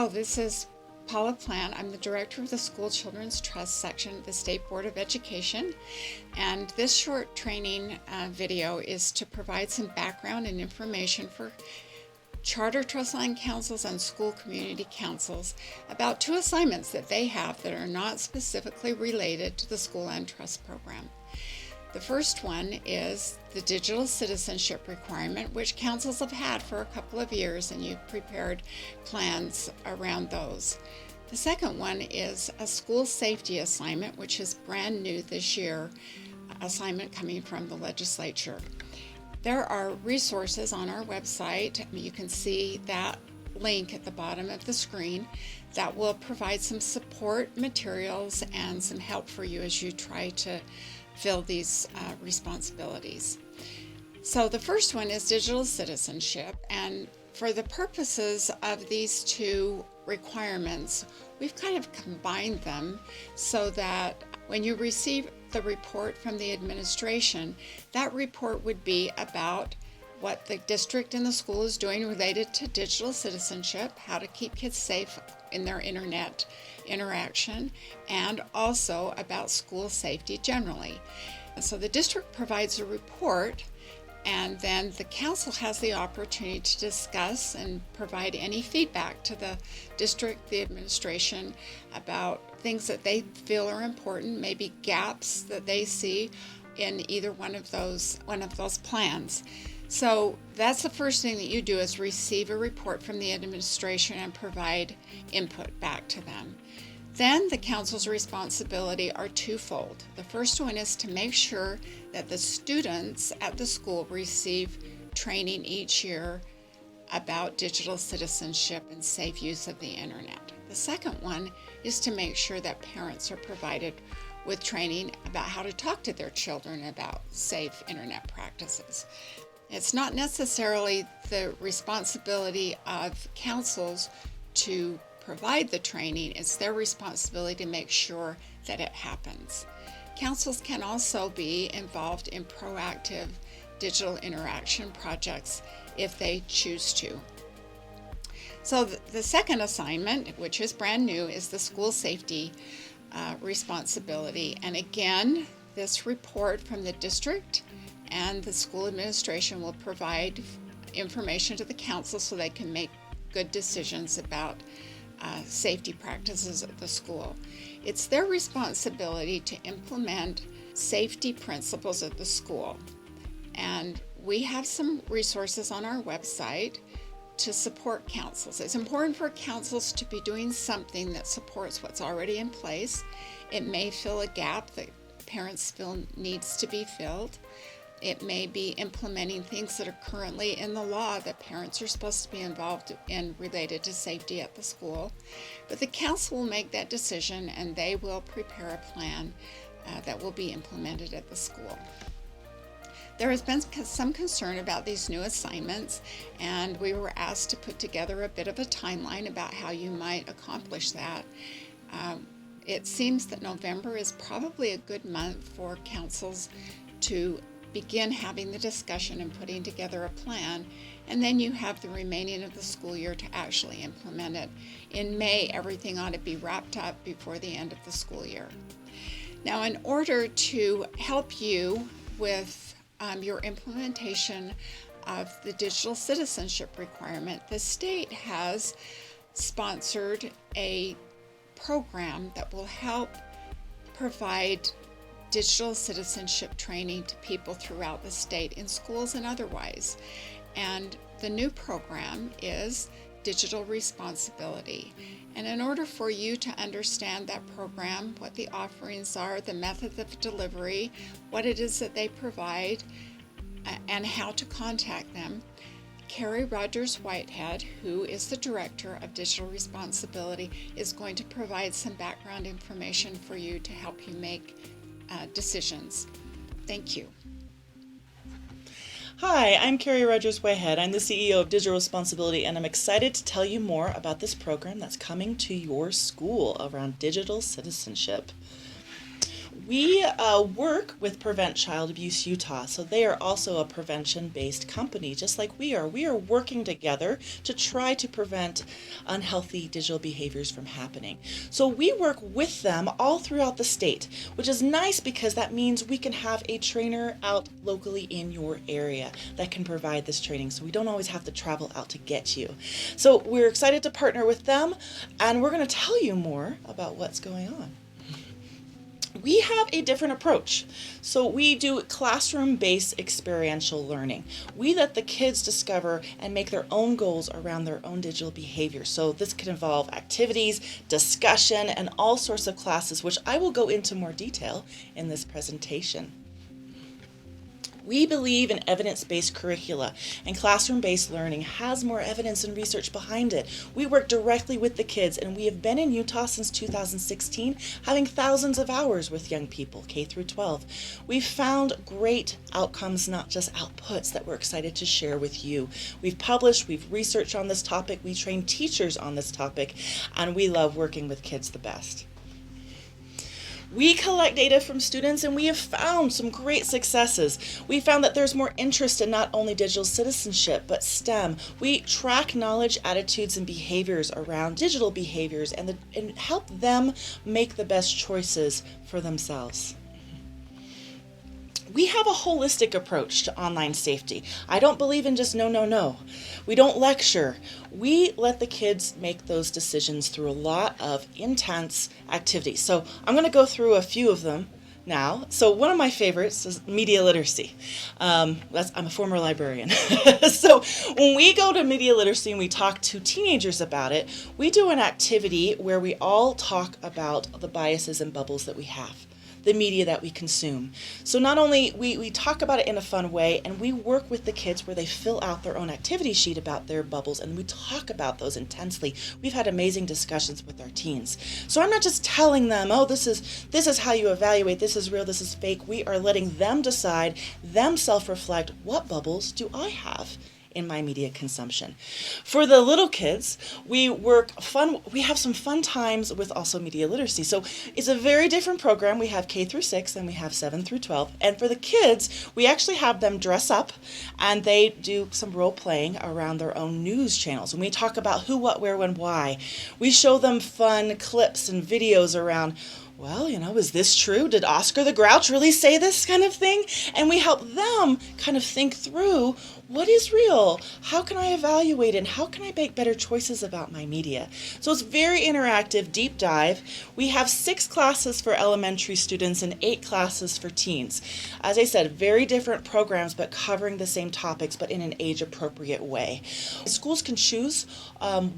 Hello, this is Paula Plant. I'm the director of the School Children's Trust section of the State Board of Education, and this short training video is to provide some background and information for charter trust line councils and school community councils about two assignments that they have that are not specifically related to the school land trust program. The first one is the digital citizenship requirement, which councils have had for a couple of years, and you've prepared plans around those. The second one is a school safety assignment, which is brand new this year, assignment coming from the legislature. There are resources on our website. You can see that link at the bottom of the screen that will provide some support materials and some help for you as you try to fill these responsibilities. So the first one is digital citizenship, and for the purposes of these two requirements, we've kind of combined them so that when you receive the report from the administration, that report would be about what the district and the school is doing related to digital citizenship, how to keep kids safe in their internet interaction, and also about school safety generally. So the district provides a report, and then the council has the opportunity to discuss and provide any feedback to the district, the administration, about things that they feel are important, maybe gaps that they see in either one of those plans. So that's the first thing that you do, is receive a report from the administration and provide input back to them. Then the council's responsibility are twofold. The first one is to make sure that the students at the school receive training each year about digital citizenship and safe use of the internet. The second one is to make sure that parents are provided with training about how to talk to their children about safe internet practices. It's not necessarily the responsibility of councils to provide the training, it's their responsibility to make sure that it happens. Councils can also be involved in proactive digital interaction projects if they choose to. So the second assignment, which is brand new, is the school safety responsibility. And again, this report from the district and the school administration will provide information to the council so they can make good decisions about safety practices at the school. It's their responsibility to implement safety principles at the school. And we have some resources on our website to support councils. It's important for councils to be doing something that supports what's already in place. It may fill a gap that parents feel needs to be filled. It may be implementing things that are currently in the law that parents are supposed to be involved in related to safety at the school. But the council will make that decision, and they will prepare a plan that will be implemented at the school. There has been some concern about these new assignments, and we were asked to put together a bit of a timeline about how you might accomplish that. It seems that November is probably a good month for councils to begin having the discussion and putting together a plan, and then you have the remaining of the school year to actually implement it. In May, everything ought to be wrapped up before the end of the school year. Now, in order to help you with your implementation of the digital citizenship requirement, the state has sponsored a program that will help provide digital citizenship training to people throughout the state in schools and otherwise. And the new program is Digital Responsibility. And in order for you to understand that program, what the offerings are, the method of delivery, what it is that they provide, and how to contact them, Carrie Rogers-Whitehead, who is the Director of Digital Responsibility, is going to provide some background information for you to help you make decisions. Thank you. Hi, I'm Carrie Rogers-Whitehead. I'm the CEO of Digital Responsibility, and I'm excited to tell you more about this program that's coming to your school around digital citizenship. We work with Prevent Child Abuse Utah, so they are also a prevention-based company, just like we are. We are working together to try to prevent unhealthy digital behaviors from happening. So we work with them all throughout the state, which is nice because that means we can have a trainer out locally in your area that can provide this training, so we don't always have to travel out to get you. So we're excited to partner with them, and we're going to tell you more about what's going on. We have a different approach. So we do classroom-based experiential learning. We let the kids discover and make their own goals around their own digital behavior. So this can involve activities, discussion, and all sorts of classes, which I will go into more detail in this presentation. We believe in evidence-based curricula, and classroom-based learning has more evidence and research behind it. We work directly with the kids, and we have been in Utah since 2016, having thousands of hours with young people, K through 12. We've found great outcomes, not just outputs, that we're excited to share with you. We've published, we've researched on this topic, we train teachers on this topic, and we love working with kids the best. We collect data from students, and we have found some great successes. We found that there's more interest in not only digital citizenship, but STEM. We track knowledge, attitudes, and behaviors around digital behaviors and help them make the best choices for themselves. We have a holistic approach to online safety. I don't believe in just no. We don't lecture. We let the kids make those decisions through a lot of intense activities. So I'm going to go through a few of them now. So one of my favorites is media literacy. I'm a former librarian. So when we go to media literacy and we talk to teenagers about it, we do an activity where we all talk about the biases and bubbles that we have, the media that we consume. So not only we talk about it in a fun way, and we work with the kids where they fill out their own activity sheet about their bubbles, and we talk about those intensely. We've had amazing discussions with our teens. So I'm not just telling them, oh, this is how you evaluate, this is real, this is fake. We are letting them decide, them self-reflect, what bubbles do I have in my media consumption. For the little kids, we have some fun times with also media literacy. So it's a very different program. We have K through 6 and we have 7 through 12. And for the kids, we actually have them dress up and they do some role playing around their own news channels. And we talk about who, what, where, when, why. We show them fun clips and videos around, well, is this true? Did Oscar the Grouch really say this kind of thing? And we help them kind of think through, what is real? How can I evaluate and how can I make better choices about my media? So it's very interactive, deep dive. We have 6 classes for elementary students and 8 classes for teens. As I said, very different programs, but covering the same topics, but in an age-appropriate way. Schools can choose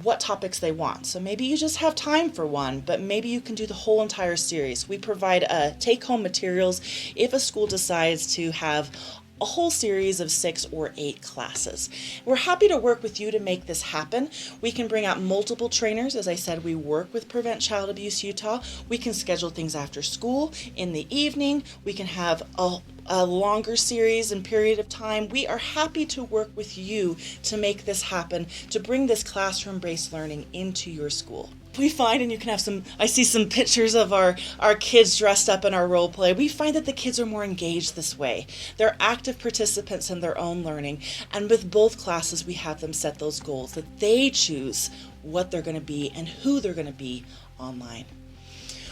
what topics they want. So maybe you just have time for one, but maybe you can do the whole entire series. We provide take-home materials if a school decides to have a whole series of 6 or 8 classes. We're happy to work with you to make this happen. We can bring out multiple trainers. As I said, we work with Prevent Child Abuse Utah. We can schedule things after school, in the evening. We can have a longer series and period of time. We are happy to work with you to make this happen, to bring this classroom-based learning into your school. We find, and you can have I see some pictures of our kids dressed up in our role play. We find that the kids are more engaged this way. They're active participants in their own learning. And with both classes, we have them set those goals, that they choose what they're going to be and who they're going to be online.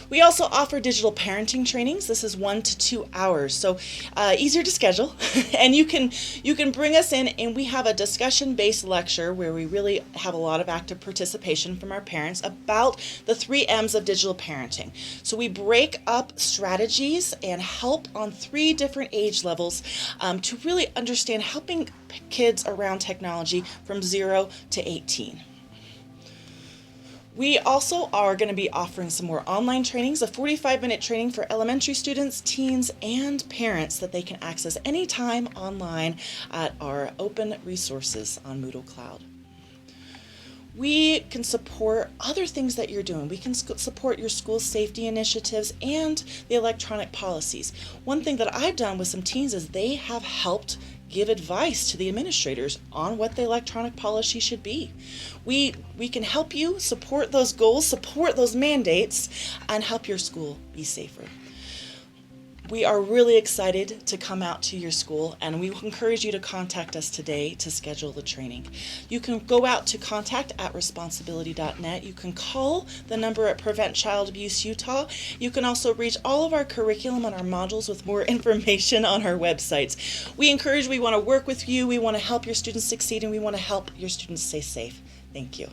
We also offer digital parenting trainings. This is 1 to 2 hours, so easier to schedule. And you can bring us in, and we have a discussion-based lecture where we really have a lot of active participation from our parents about the 3 M's of digital parenting. So we break up strategies and help on 3 different age levels to really understand helping kids around technology from 0 to 18. We also are going to be offering some more online trainings, a 45-minute training for elementary students, teens, and parents that they can access anytime online at our open resources on Moodle Cloud. We can support other things that you're doing. We can support your school safety initiatives and the electronic policies. One thing that I've done with some teens is they have helped give advice to the administrators on what the electronic policy should be. We can help you support those goals, support those mandates, and help your school be safer. We are really excited to come out to your school, and we encourage you to contact us today to schedule the training. You can go out to contact@responsibility.net. You can call the number at Prevent Child Abuse Utah. You can also reach all of our curriculum and our modules with more information on our websites. We want to work with you, we want to help your students succeed, and we want to help your students stay safe. Thank you.